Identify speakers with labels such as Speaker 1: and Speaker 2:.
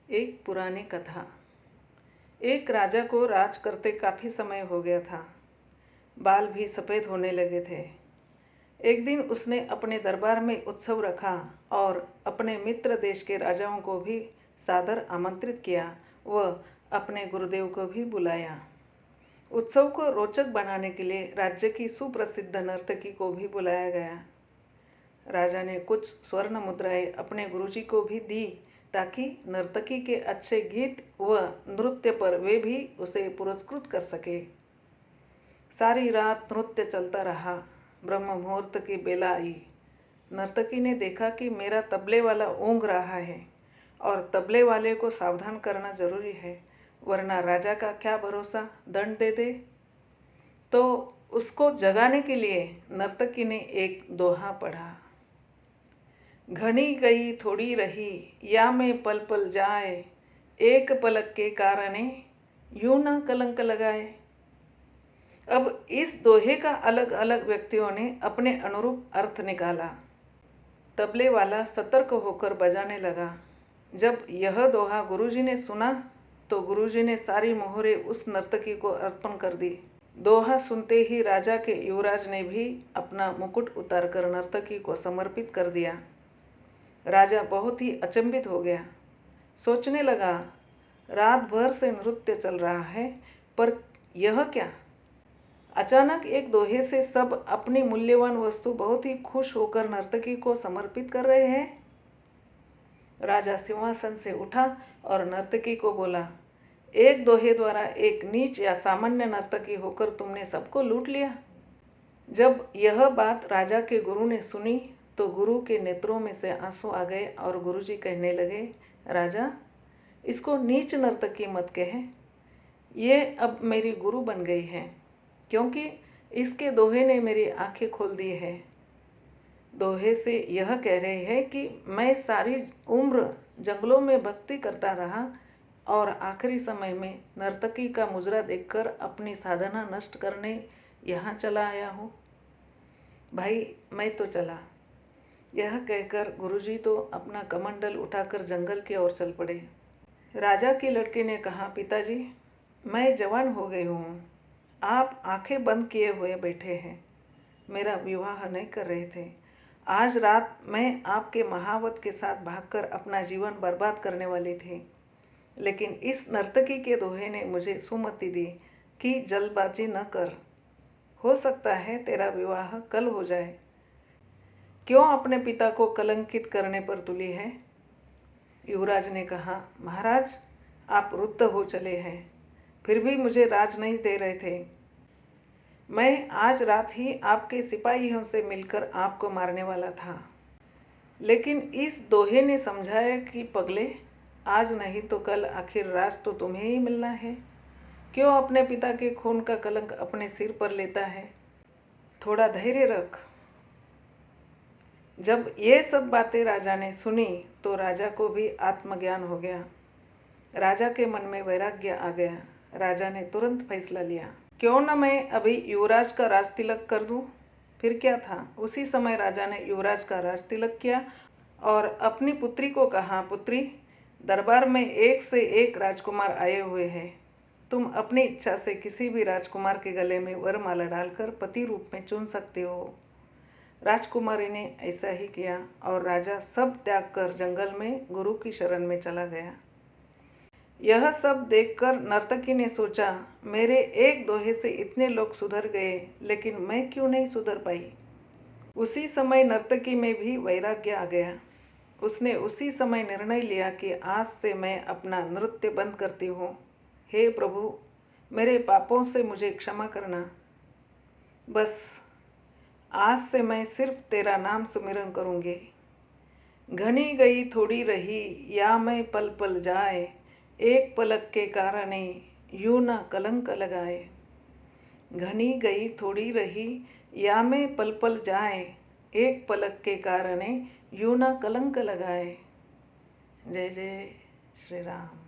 Speaker 1: एक पुरानी कथा। एक राजा को राज करते काफ़ी समय हो गया था। बाल भी सफ़ेद होने लगे थे। एक दिन उसने अपने दरबार में उत्सव रखा और अपने मित्र देश के राजाओं को भी सादर आमंत्रित किया व अपने गुरुदेव को भी बुलाया। उत्सव को रोचक बनाने के लिए राज्य की सुप्रसिद्ध नर्तकी को भी बुलाया गया। राजा ने कुछ स्वर्ण मुद्राएं अपने गुरुजी को भी दी ताकि नर्तकी के अच्छे गीत व नृत्य पर वे भी उसे पुरस्कृत कर सके। सारी रात नृत्य चलता रहा। ब्रह्म मुहूर्त की बेला आई। नर्तकी ने देखा कि मेरा तबले वाला ऊँघ रहा है और तबले वाले को सावधान करना जरूरी है, वरना राजा का क्या भरोसा, दंड दे दे। तो उसको जगाने के लिए नर्तकी ने एक दोहा पढ़ा। घनी गई थोड़ी रही या में पल पल जाए, एक पलक के कारणे यूं ना कलंक लगाए। अब इस दोहे का अलग अलग व्यक्तियों ने अपने अनुरूप अर्थ निकाला। तबले वाला सतर्क होकर बजाने लगा। जब यह दोहा गुरुजी ने सुना तो गुरुजी ने सारी मोहरें उस नर्तकी को अर्पण कर दी। दोहा सुनते ही राजा के युवराज ने भी अपना मुकुट उतारकर नर्तकी को समर्पित कर दिया। राजा बहुत ही अचंभित हो गया। सोचने लगा, रात भर से नृत्य चल रहा है, पर यह क्या? अचानक एक दोहे से सब अपनी मूल्यवान वस्तु बहुत ही खुश होकर नर्तकी को समर्पित कर रहे हैं। राजा सिंहासन से उठा और नर्तकी को बोला, एक दोहे द्वारा एक नीच या सामान्य नर्तकी होकर तुमने सबको लूट लिया। जब यह बात राजा के गुरु ने सुनी तो गुरु के नेत्रों में से आंसू आ गए और गुरुजी कहने लगे, राजा, इसको नीच नर्तकी मत कहे। ये अब मेरी गुरु बन गई है, क्योंकि इसके दोहे ने मेरी आंखें खोल दी है। दोहे से यह कह रहे हैं कि मैं सारी उम्र जंगलों में भक्ति करता रहा और आखिरी समय में नर्तकी का मुजरा देखकर अपनी साधना नष्ट करने यहाँ चला आया हूँ। भाई, मैं तो चला। यह कहकर गुरुजी तो अपना कमंडल उठाकर जंगल की ओर चल पड़े। राजा की लड़की ने कहा, पिताजी, मैं जवान हो गई हूँ। आप आंखें बंद किए हुए बैठे हैं। मेरा विवाह नहीं कर रहे थे। आज रात मैं आपके महावत के साथ भागकर अपना जीवन बर्बाद करने वाली थी, लेकिन इस नर्तकी के दोहे ने मुझे सुमति दी कि जल्दबाजी न कर। हो सकता है तेरा विवाह कल हो जाए। क्यों अपने पिता को कलंकित करने पर तुली है? युवराज ने कहा, महाराज, आप वृद्ध हो चले हैं, फिर भी मुझे राज नहीं दे रहे थे। मैं आज रात ही आपके सिपाहियों से मिलकर आपको मारने वाला था, लेकिन इस दोहे ने समझाया कि पगले, आज नहीं तो कल आखिर राज तो तुम्हें ही मिलना है। क्यों अपने पिता के खून का कलंक अपने सिर पर लेता है? थोड़ा धैर्य रख। जब ये सब बातें राजा ने सुनी तो राजा को भी आत्मज्ञान हो गया। राजा के मन में वैराग्य आ गया। राजा ने तुरंत फैसला लिया, क्यों न मैं अभी युवराज का राज तिलक कर दूं। फिर क्या था, उसी समय राजा ने युवराज का राज तिलक किया और अपनी पुत्री को कहा, पुत्री, दरबार में एक से एक राजकुमार आए हुए हैं। तुम अपनी इच्छा से किसी भी राजकुमार के गले में वरमाला डालकर पति रूप में चुन सकते हो। राजकुमारी ने ऐसा ही किया और राजा सब त्याग कर जंगल में गुरु की शरण में चला गया। यह सब देखकर नर्तकी ने सोचा, मेरे एक दोहे से इतने लोग सुधर गए, लेकिन मैं क्यों नहीं सुधर पाई। उसी समय नर्तकी में भी वैराग्य आ गया। उसने उसी समय निर्णय लिया कि आज से मैं अपना नृत्य बंद करती हूँ। हे प्रभु, मेरे पापों से मुझे क्षमा करना। बस आज से मैं सिर्फ तेरा नाम सुमिरन करूँगी। घनी गई थोड़ी रही या मैं पल पल जाए, एक पलक के कारणे यूं ना कलंक लगाए। घनी गई थोड़ी रही या मैं पल पल जाए, एक पलक के कारणे यूं ना कलंक लगाए। जय जय श्री राम।